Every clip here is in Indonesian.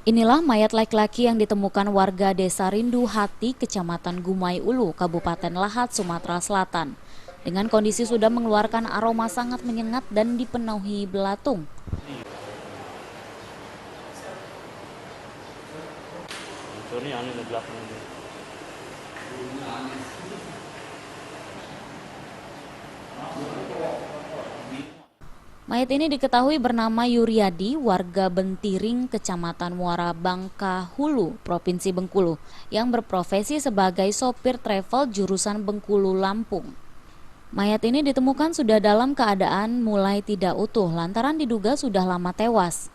Inilah mayat laki-laki yang ditemukan warga Desa Rindu Hati, Kecamatan Gumai Ulu, Kabupaten Lahat, Sumatera Selatan. Dengan kondisi sudah mengeluarkan aroma sangat menyengat dan dipenuhi belatung. Mayat ini diketahui bernama Yuryadi, warga Bentiring, Kecamatan Muara Bangka Hulu, Provinsi Bengkulu, yang berprofesi sebagai sopir travel jurusan Bengkulu, Lampung. Mayat ini ditemukan sudah dalam keadaan mulai tidak utuh lantaran diduga sudah lama tewas.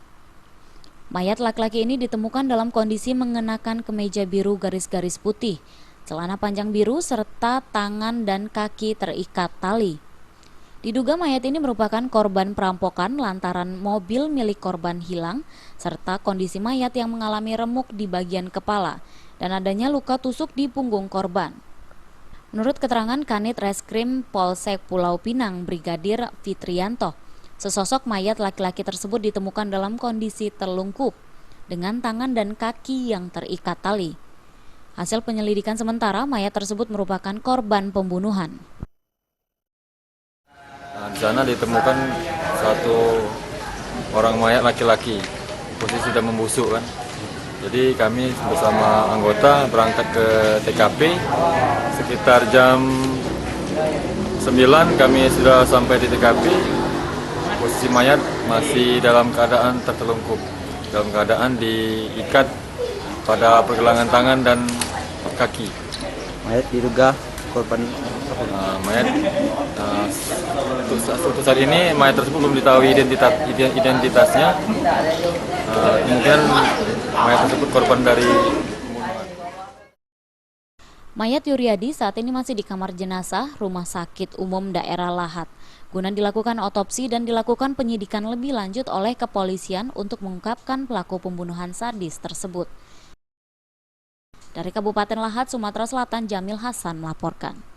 Mayat laki-laki ini ditemukan dalam kondisi mengenakan kemeja biru garis-garis putih, celana panjang biru serta tangan dan kaki terikat tali. Diduga mayat ini merupakan korban perampokan lantaran mobil milik korban hilang, serta kondisi mayat yang mengalami remuk di bagian kepala dan adanya luka tusuk di punggung korban. Menurut keterangan Kanit Reskrim Polsek Pulau Pinang, Brigadir Fitrianto, sesosok mayat laki-laki tersebut ditemukan dalam kondisi terlungkup dengan tangan dan kaki yang terikat tali. Hasil penyelidikan sementara, mayat tersebut merupakan korban pembunuhan. Di sana ditemukan satu orang mayat laki-laki, posisi sudah membusuk kan. Jadi kami bersama anggota berangkat ke TKP sekitar jam 9 kami sudah sampai di TKP. Posisi mayat masih dalam keadaan tertelungkup, dalam keadaan diikat pada pergelangan tangan dan kaki. Mayat diduga korban untuk saat ini mayat tersebut belum diketahui identitasnya. Mungkin mayat tersebut korban dari pembunuhan. Mayat Yuryadi saat ini masih di kamar jenazah Rumah Sakit Umum Daerah Lahat guna dilakukan otopsi dan dilakukan penyidikan lebih lanjut oleh kepolisian untuk mengungkapkan pelaku pembunuhan sadis tersebut. Dari Kabupaten Lahat, Sumatera Selatan, Jamil Hasan melaporkan.